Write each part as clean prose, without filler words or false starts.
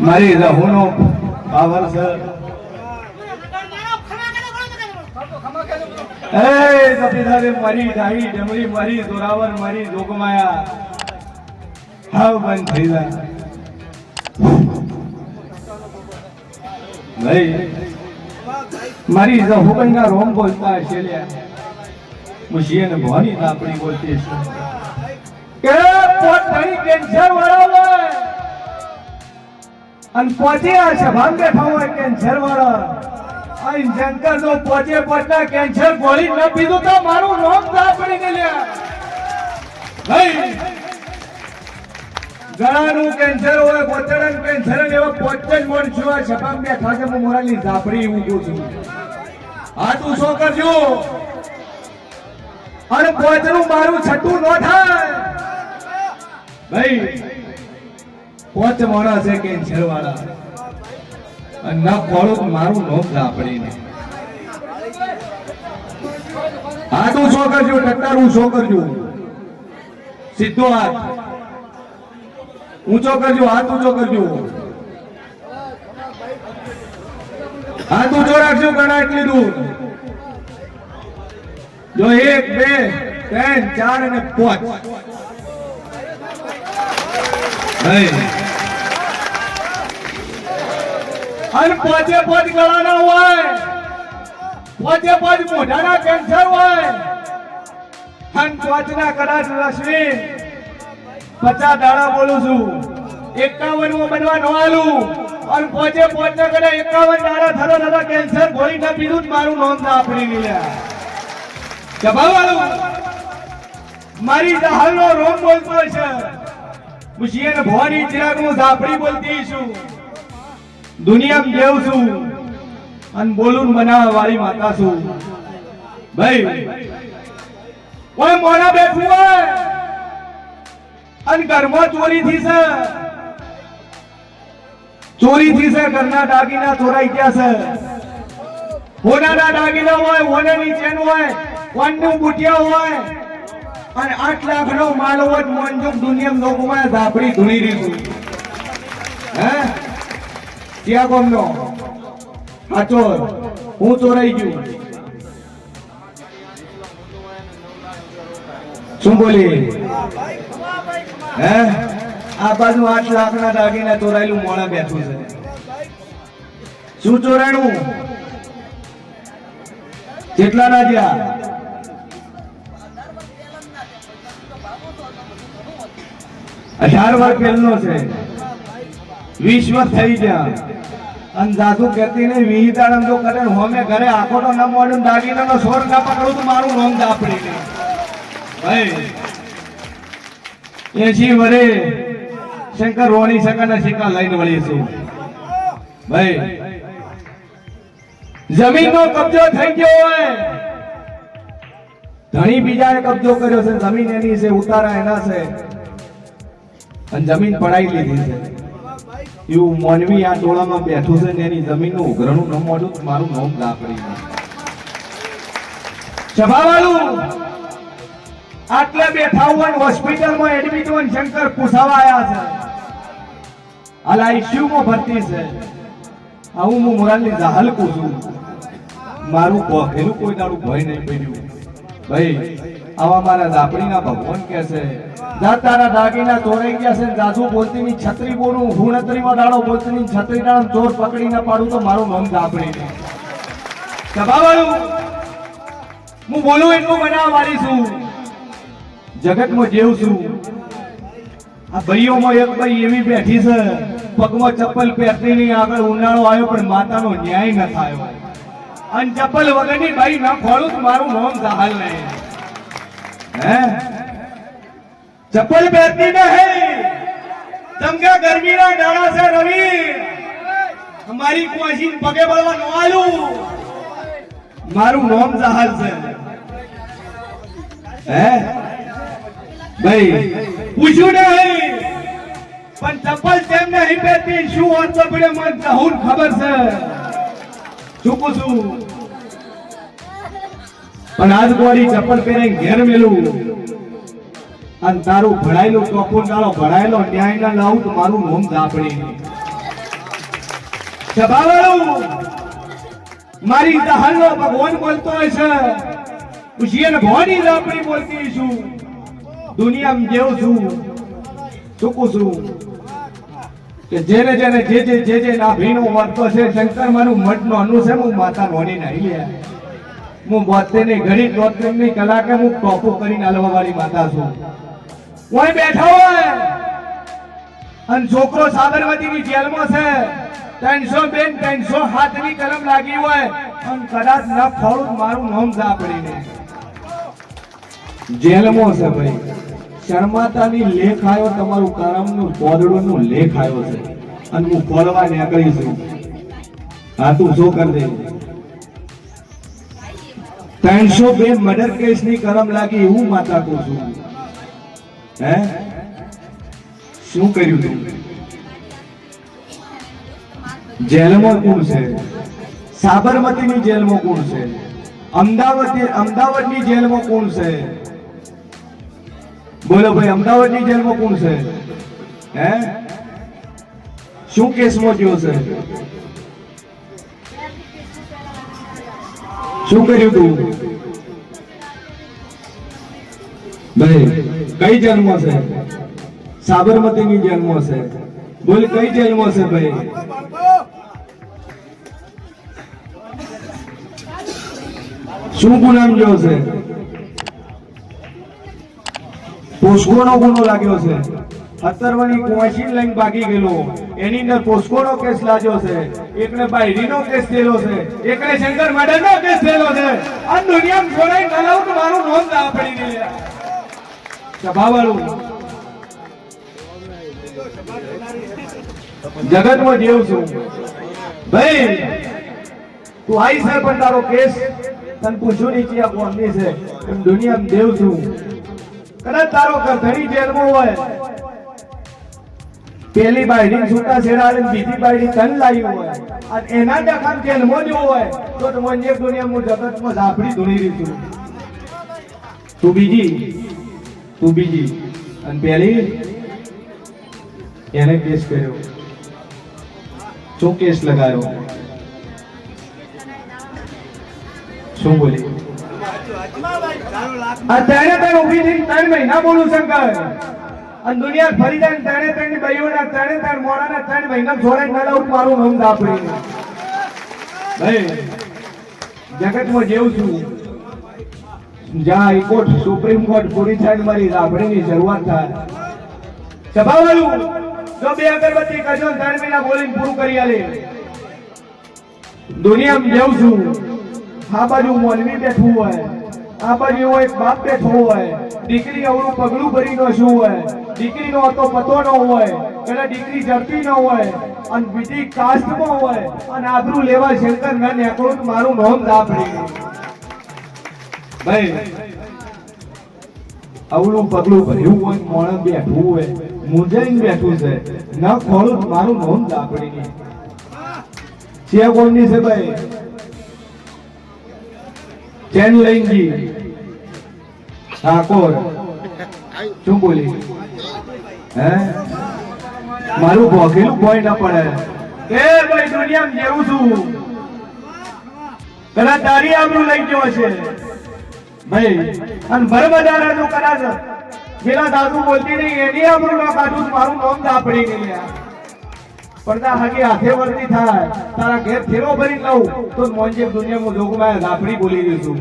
મારી રહોનો પાવર છે એ કપિધારે મારી ડાહી ડમરી મારી જોરાવર મારી જોગમાયા હાવ બંધ થઈ જાય ભાઈ મારી હુકમના રોમ બોલતા હશે લ્યા મુશીએ ને ભવાની આપણી બોલતી છે કે પોત ધણી કેન્સર વાળો હોય અને પોતે આ સભામાં બેઠા હોય કેન્સર વાળો આ શંકર નો પોતે પોતના કેન્સર ગોળી ન પીધું તો મારું નામ સાપડી ગયેલા ભાઈ ગળાનું કેન્સર હોય પોતડાનું કેન્સર એવા પોતે જ મોણ છું આ સભામાં બેઠા છે હું મોરાની ઝાપડી ઊંઘું છું આ તું શું કરજો અને પોતનું મારું છઠ્ઠું ન થાય ભાઈ પોત મોણા છે કેન્સર વાળા અને ના ખોળું મારું નોમ ઝાપડીને આ તું શું કરજો ટટ્ટારું શું કરજો સીધો હાથ ઊંચો કરજો હાથ ઊંચો કરજો હાથ ઊંચો રાખજો ગણા એટલી દૂર જો 1 2 3 4 અને 5 અને પોતે પોત ગળાના હોય પોતે પોત મોઢાના કેન્સર હોય અને પોતના કદાચ રશ્મિ 50 દાડા બોલું છું 51 માં બનવા ન આલું અને પોતે પોતના કદાચ 51 દાડા થતા કેન્સર ગોળી ન પીધું મારું નામ ના આપણી લીલા જબાવાળું મારી દહાલનો રોમ બોલતો છે મુશીએ ને ભવાની ચિરાગનું ઝાપડી બોલતી છું દુનિયામાં જેવ છું અને બોલું બનાવવા વાળી માતા છું ભાઈ કોઈ મોણા બેઠું હોય અને ઘરમાં ચોરી થી છે ઘરના દાગીના ચોરાઈ ગયા છે હોનાના દાગીના હોય હોનાની ચેન હોય કોનનું બુટિયા હોય અને 8 લાખનો માલ હોય મોંજુક દુનિયામાં લોકોમાં ઝાપડી ધૂણી રીતું હે ક્યાં કોમનો હાચોર હું ચોરાઈ ગયું શું બોલી હે આ બાજુ 8 લાખના દાગીના ચોરાયેલું મોણા બેઠું છે શું ચોરાણું કેટલા રાજા 18 વર્ષ પહેલનો છે 20 વર્ષ થઈ ગયા અને જાદુ કહેતી ને વિહિતાળમ જો કરે હોમે ઘરે આખો તો ન મોડું દાગીનાનો સોર ના પકડું તો મારું નામ દાપડી ને ભાઈ 80 વરે શંકર રોણી સકાના સિક્કા લઈને વળી છું ભાઈ જમીનનો કબજો થઈ ગયો હોય ધણી બીજાએ કબજો કર્યો છે જમીન એની છે ઉતારા એના છે અને જમીન પડાઈ લીધી છે એવું મોનવી આ ટોળામાં બેઠું છે ને એની જમીનનું ઉઘરણું ન મોડું મારું નામ દાપડી સભાવાળું આટલે બેઠા હોય હોસ્પિટલમાં એડમિટ હોય શંકર પૂછાવા આવ્યા છે હાલ આઈસીયુમાં ભરતી છે આવું હું મોરાલની જાહલ છું મારું ભોખેલું કોઈ દાડું ભય નહીં પડ્યું ભાઈ આવા મારા દાપડીના ભગવાન કે છે જા તારા દાગીના ચોરાઈ ગયા છે જાજુ બોલતીની છત્રી બોલું હુણત્રીમાં દાડો બોલતીની છત્રી દાડો ચોર પકડીને પાડું તો મારું નામ દાપડી સભાવાળું હું બોલું એટલું બનાવવા વાળી છું જગતમાં જેવું છું આ ભાઈઓમાં એક ભાઈ એવી બેઠી છે પગમાં ચપ્પલ પહેરતી નહીં આગળ ઉનાળો આવ્યો પણ માતાનો ન્યાય ન થયો અને ચપ્પલ વગરની ભાઈ ના ખોળું તો મારું નામ જાહલ નહીં હે ચપ્પલ પહેરતી નહીં તમકે ગરમીના દાડા છે રવિ અમારી કોશિશ પગે બળવા ન આલું મારું નામ જાહલ છે હે ભાઈ પૂછ્યું નહીં પણ ચપ્પલ તેમ નહીં પહેરતી શું અર્થ પડે મને જહુન ખબર છે ચૂકું છું પણ આજ ગોળી ચપ્પલ પહેરીને ઘેર મેલું અને તારું ભણાયેલું ટોપો તારો ભણાયેલો ન્યાય ના લાવું તો મારું નોમ ઝાપડી સભાવાળું મારી દહાલનો ભગવાન બોલતો હોય છે ઉશિયન ભવાની ઝાપડી બોલતી છું દુનિયામાં જેવું છું ચૂકું છું કે જેને જેને જે નાભીનો વર્તો છે શંકર મારું મઠનો અનુ છે હું માતા નોની નહીં લે હું 72 ની ઘડી 73 ની કલાકે હું ટોપો કરીને આલવા વાળી માતા છું કોઈ બેઠો હોય અને છોકરો સાબરમતીની જેલમાં છે 307 ની કલમ લાગી હોય અને કદાચ ન ફોડું મારું નામ ઝાપડીને જેલમાં છે ભાઈ શર્માતાની લેખ આવ્યો તમારું કરમનું પોદડોનું લેખ આવ્યો છે અને હું ફોડવા નીકળી છું હા તું શું કરી દે 302 મર્ડર કેસ ની કલમ લાગી હું માતા કહું છું હે શું કર્યું તું જેલમાં કોણ છે સાબરમતીની જેલમાં કોણ છે અમદાવાદની જેલમાં કોણ છે બોલો ભાઈ અમદાવાદની જેલમાં કોણ છે હે શું કેસમાં ગયો છે શું કર્યું તું ભાઈ કઈ જેલમાં છે સાબરમતીની જેલમાં છે બોલ કઈ જેલમાં છે ભાઈ શું ગુનામ ગયો છે પોસ્કોનો ગુનો લાગ્યો છે 17 કુવાસી લઈને ભાગી ગયેલો એની અંદર પોસ્કોનો કેસ લાગ્યો છે એકને બાયરીનો કેસ થયેલો છે એકને શંકર મર્ડરનો કેસ થયેલો છે આ દુનિયામાં છોડાઈ નલાવ તો મારું નોંધ આ પડી ગઈ સભાવાળું જગતમાં જેવું છું ભાઈ તું આઈ છે પણ તારો કેસ તને પૂછ્યું નહીં કે આ કોણની છે એમ દુનિયામાં દેવ છું કદાચ તારો ઘણી જેલમાં હોય પેલી બાયડી છૂટા છેડાડે બીજી બાયડી તન લાવી હોય અને એના ડખામ જેલમાં જો હોય તો તમને દુનિયામાં જગતમાં ઝાપડી ધૂણી રહી છું તું બીજી અને પેલી એને કેસ કર્યો શું કેસ લગાયો શું બોલી અત્યારે તને ઉભી થઈને 3 મહિના બોલું શંકર અને દુનિયા ફરી જાય 3 ભાઈઓના 3 મોડાના 3 મહિના છોડાઈ ના લાવું મારું નામ ઝાપડી ભાઈ જગતમાં જેવું છું જ્યાં હાઈકોર્ટ સુપ્રીમ કોર્ટ પૂરી થાય મારી ઝાપડીની શરૂઆત થાય સભાવાળું જો 2 અગરબત્તી કરજો 3 મહિના બોલીને પૂરું કરી આલે દુનિયામાં જેવું છું આ બાજુ મોલવી બેઠું હોય આ બાજુ એવો એક બાપ બેઠો હોય દીકરી અવળું પગલું ભરીનો શું હોય દીકરીનો હતો પતો ન હોય એટલે દીકરી જડતી ન હોય અને બીજી કાસ્ટમાં હોય અને આબરૂ લેવા શંકર ના નેકળું મારું નામ ઝાપડી ભાઈ અવળું પગલું ભર્યું હોય મોણ બેઠું હોય મુંજાઈને બેઠું છે ન ખોળું મારું નામ ઝાપડી નહીં છે કોણની છે ભાઈ ચેન લઈને ઠાકોર શું બોલી હે મારું ભોગેલું કોઈ ના પડે કે ભાઈ દુનિયામાં જેવું છું કદાચ તારી આબરૂ લઈ ગયો છે ભાઈ અને ભરબજાર તો કદાચ પેલા દાદુ બોલતી નહીં એની આબરૂ ના કાઢું મારું નામ ઝાપડી ગઈ પડદા હાકી હાથે વર્તી થાય તારા ઘેર થેલો ભરી લઉં તો મોંજે દુનિયામાં જોગમાં ઝાપડી બોલી રહ્યું છું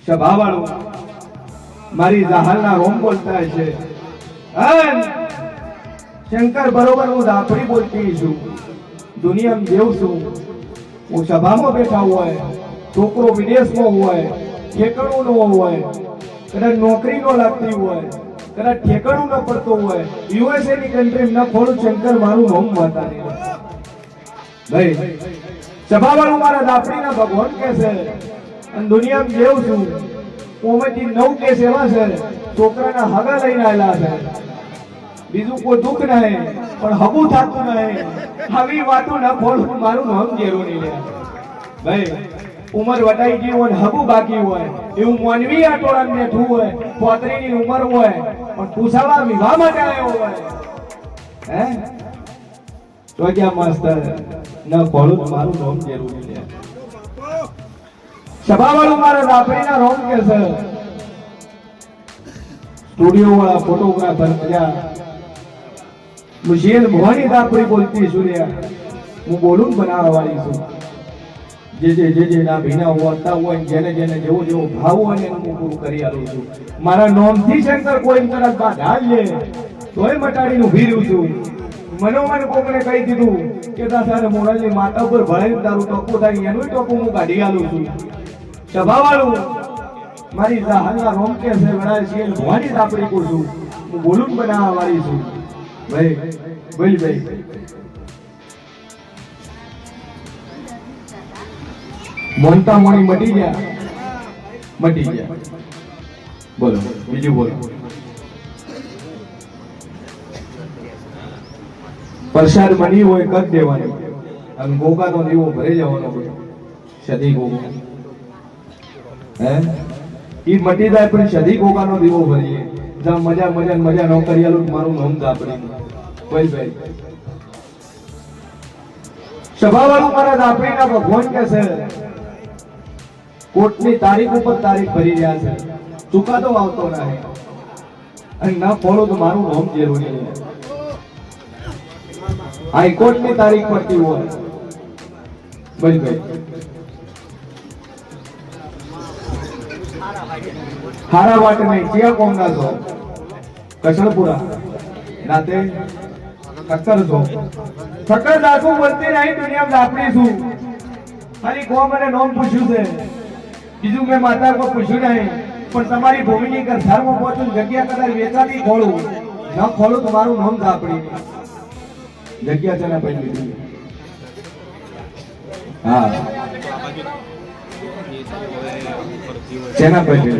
સભાવાળું મારી જાહલના રોમ બોલતા છે શંકર બરોબર હું ઝાપડી બોલતી છું દુનિયામાં જેવું છું હું સભામાં બેઠા હોય છોકરો વિદેશમાં હોય ઠેકાણું ન હોય કદાચ નોકરી ન લાગતી હોય કદાચ ઠેકાણું ન પડતું હોય યુએસએ ની કન્ટ્રી ન ખોલું શંકર મારું નામ માતા ભાઈ સભાવાળું મારા ઝાપડીના ભગવાન કે છે અને દુનિયામાં જેવું છું કોમેથી 9 કેસ એવા છે છોકરાના હગા લઈને આવેલા છે બીજું કોઈ દુઃખ નહીં પણ હગું થતું નહીં આવી વાતો ન ખોલું મારું નામ જેરો નહીં લે ભાઈ ઉંમર વટાઈ ગઈ હોય હગું બાકી હોય એવું મોનવી આ ટોળામાં બેઠું હોય, 35 ની ઉંમર હોય, પણ પૂછાવા વિવાહ માટે આવ્યો હોય. હે તો ક્યાં માસ્તર ન ખોલું તો મારું નામ જરૂરી છે. સભાવાળું મારા રાપડીના રોમ કે છે. સ્ટુડિયો વાળા ફોટોગ્રાફર મજા મુશિયલ ભવાની રાપડી બોલતી સૂર્યા હું બોલું બનાવવા વાળી છું. જે ના ભીના હોતા હોય જેને જેને જેવો જેવો ભાવ હોય એને હું પૂરું કરી આલું છું. મારા નોમથી શંકર કોઈ તરત બાધા લે તોય મટાડીને ઊભી રહ્યું છું. મનોમન કોકને કહી દીધું કે દાસાને મોરલની માતા ઉપર ભળાઈ તારું ટોપું થાય એનું ટોપું હું કાઢી આલું છું. સભાવાળું મારી જહાલના રોમ કે છે વડાય છે ભવાની રાપડી કો છું હું બોલું બનાવવા વાળી છું. ભાઈ બોલ ભાઈ મોનતા મોની મટી ગયા. બોલો બીજું બોલો. પ્રસાદ મની હોય કદ દેવાની અને ગોગાનો દીવો ભરી જવાનો હોય. સદી ગોગા હે ઈ મટી જાય પણ સદી ગોગાનો દીવો ભરીએ જા મજા મજા મજા નો કરી આલું મારું નામ દાપડી. બોલ ભાઈ સભાવાળું મારા દાપડીના ભગવાન કે છે કોર્ટની તારીખ ઉપર તારીખ ભરી રહ્યા છે. ચુકાદો આવતો નહીં અને ના ફોલો તો મારું નામ જરૂરી છે. હાઈકોર્ટની તારીખ પડતી હોય. બોલ ભાઈ હારા વાટ નહીં ક્યાં કોમ ના છો કસળપુરા નાતે કક્કર છો સકર દાસુ બોલતી નહીં દુનિયામાં દાપડી છું. ખાલી કોમ અને નોમ પૂછ્યું છે બીજું મેં માતા કોઈ પૂછ્યું નહીં. પણ તમારી ભૂમિની ઘરસારમાં પહોંચું જગ્યા કદાચ વેચાતી ખોલું ન ખોલું તો મારું નામ દાપડી. જગ્યા છે ને પહેલી હા ચેના પહેલી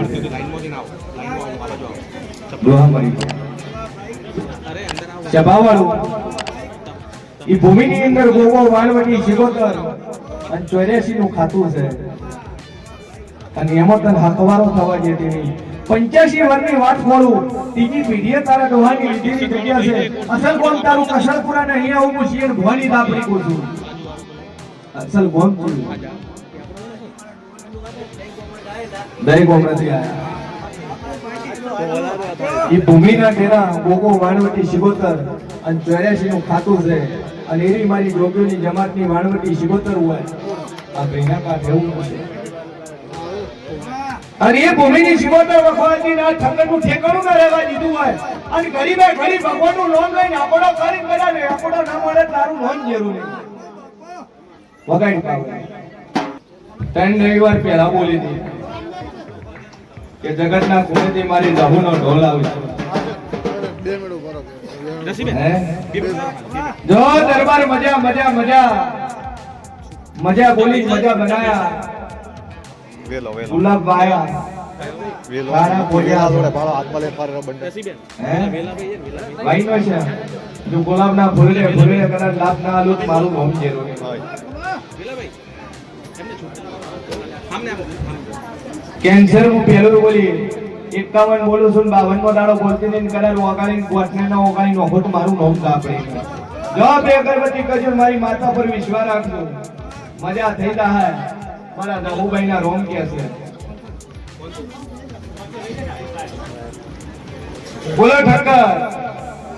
સભાવાળું ઈ ભૂમિની અંદર ગોગો વાણવટી શિગોતર અને 84 નું ખાતું છે અને એમાં તને હકવારો થવા દેતી નહીં. 85 વર્ષની વાત ખોલું ત્રીજી પેઢીએ તારા ડોહાની લીધેલી જગ્યા છે. અસલ ગોમ તારું કસળપુરા ને અહીંયા આવું હું શિયર ભવાની દાપડી કહું છું. અસલ ગોમ છું દરેક ગોમ નથી આયા. ઈ ભૂમિના ડેરા ગોગો વાણવટી શિગોતર અને 84 નું ખાતું છે અને એરી મારી જોગીઓની જમાતની વાણવટી શિગોતર હોય. આ ભીના કાંઠે એવું છે અને એ ભૂમિની શિગોતર વખવાતી ના ઠંકરનું ઠેકાણું ના રહેવા દીધું હોય અને ગરીબે ગરીબ ભગવાનનું લોન લઈને આપડો કરી કર્યા ને આપડો ના મળે તારું લોન જરૂરી વગાડી પાવ. 3 રવિવાર પહેલા બોલી હતી કે જગતના ખૂણેથી મારી લહુનો ઢોલ આવે જો દરબાર મજા મજા મજા મજા બોલી મજા બનાયા ગુલાબ વાયા વાળા બોલ્યા જોડે બાળો હાથમાં લે ફાર બંડે ભાઈ નો છે જો ગુલાબ ના ફૂલે કદાચ લાભ ના આલું મારું નામ જરૂરી કેન્સર હું પહેલું બોલી 51 બોલું છું 52 નો દાડો બોલતી નહીં કદાચ ઓગાળી ગોઠને ના ઓગાળી નોખો તો મારું નામ દાપડે. જો બે અગરબત્તી કરજો મારી માતા પર વિશ્વાસ રાખજો મજા થઈ જાય. મારા દહુભાઈ ના રોમ કે છે બોલો ઠક્કર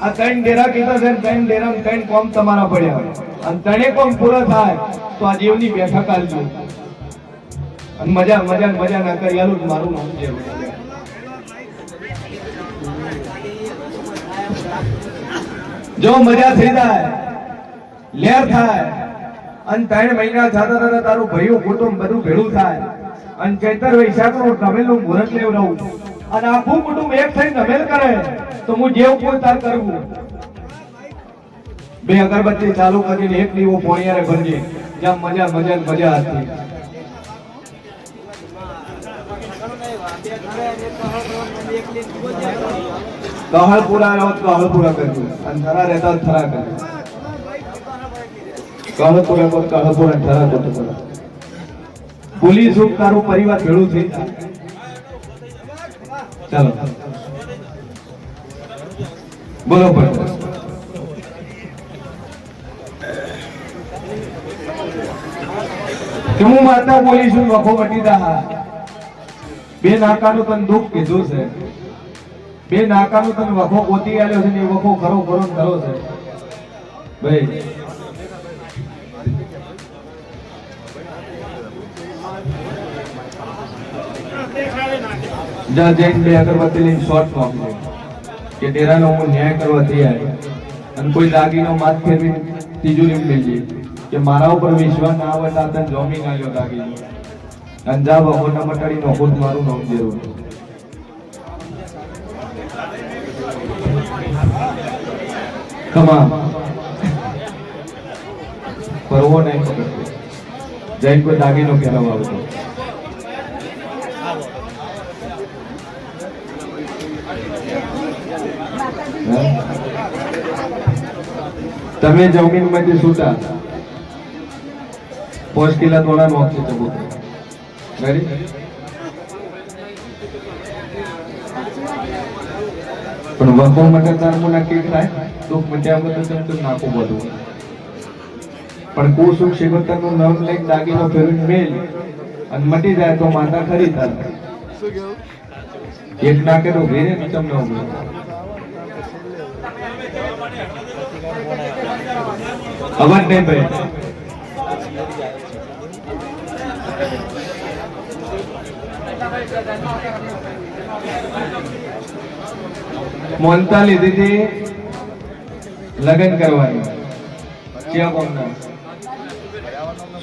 આ 3 ડેરા કીધા છે 3 ડેરા 3 કોમ તમારા પડ્યા અને 3 કોમ પૂરો થાય તો આ જીવની બેઠક આલજો અને મજા મજા મજા ના કરી આલું મારું નામ જરૂરી. જો મજા થઈ જાય લેર થાય અને 3 મહિના થતા થતા તારું ભયું કુટુંબ બધું ભેળું થાય અને ચૈતર વૈશાખનું નમેલનું મુહૂર્ત લેવડાવું અને આખું કુટુંબ એક થઈને નમેલ કરે તો હું જેવું કોઈ તાર કરવું. 2 અગરબત્તી ચાલુ કરીને એક દીવો પોણિયારે ભરજે જ્યાં મજા મજા મજા હતી. કહળપુરા રહો કહળપુરા કરજો અને થરા રહેતા થરા કરજો. કહળપુરા પર કહળપુરા થરા કરજો. પોલીસ તારું પરિવાર ભેળું થઈ જાય ચાલો બોલો પણ કે હું માતા બોલીશું વખો વટી દા બે નાકાનું તને દુઃખ કીધું છે બે નાકાનું તને વખો ગોતી આલ્યો છે ને એ વખો ખરો ખરો ને ખરો છે ભાઈ જા જૈન બે અગરબત્તી લઈને શોર્ટ મોકલે કે ડેરાનો હું ન્યાય કરવા તૈયાર અને કોઈ દાગીનો માથ ફેરવી તિજોરી લેજે કે મારા ઉપર વિશ્વાસ ના આવે તો તને જોમી ના લ્યો દાગીનો અને જા બપોરના મટાડી નો ખુદ મારું નામ જરૂર કમા પરવો નહીં પકડતો જૈન કોઈ દાગીનો ફેરવવા આવતો તમે જમીન માંથી છૂટા 5 કિલા તોડા નો છે ચબૂતરો રેડી પણ વખો માટે તારમું નક્કી થાય દુઃખ મટ્યા વગર તો તેમ નાખું બધું પણ કુસુખ શિવતરનું નામ લઈને દાગીનો ફેરવીને મેલ અને મટી જાય તો માતા ખરી થાય એક નાકે તો ઘેરે ને તમને ઉભો અવાજ નહીં ભાઈ મોનતા લીધી હતી લગ્ન કરવાની ક્યાં કોમના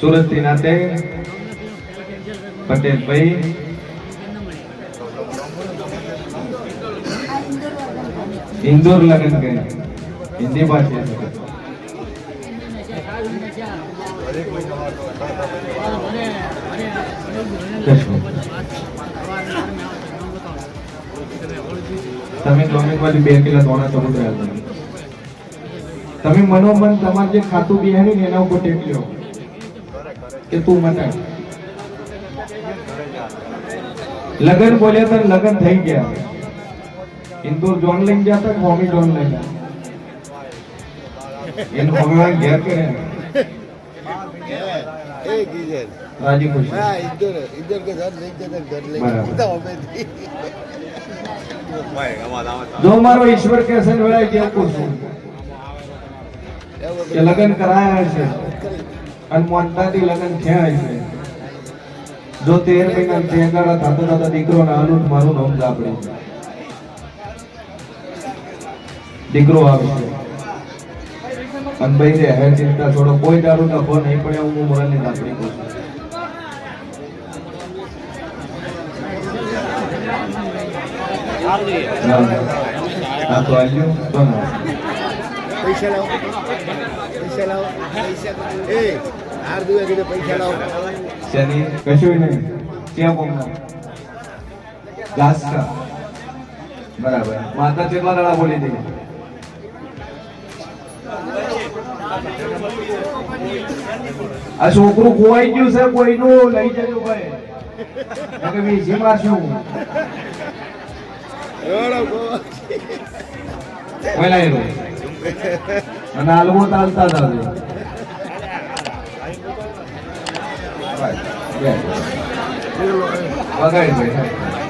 સુરત થી નાતે પટેલ ભાઈ इंदौर लगन गए हिंदी भाषा તમે ડોમેનમાંથી 2 કિલો તોણા ચબૂતરા હતા તમે મનોમન તમાર જે ખાતું બિહારી ને એના ઉપર ટેકલ્યો કે તું મને લગન બોલ્યા તો લગન થઈ ગયા इंदौर जोन लग जाता है मम्मी जोन लग इन भगवान घेर के एक इधर राजी खुश हां इधर इधर के घर लेके घर लेके तो हमें जो मारो ईश्वर के सन वेला के कुछ કે લગન કરાયા છે અને મોનતાથી લગન થયા છે જો 13 મહિના થયા થતા થતા દીકરો ના આલુટ મારું નામ જાપડે દીકરો આવશે અને ભાઈ રે હે ચિંતા છોડો કોઈ દારૂ નફો નહીં પડે હું મોરલની દાપડી કહું આ તો આવ્યો તો ના पैसा लाओ ए यार दुए के पैसा लाओ શેની કશું નહીં ક્યાં બોમના ઘાસ કા બરાબર માતા કેટલા દાડા બોલી દે આ છોકરું ખોવાઈ ગયું છે કોઈનું લઈ જજો ભાઈ કે વીસી મારશું પહેલા એનું અને આલવો ચાલતા હતા વગાડી ભાઈ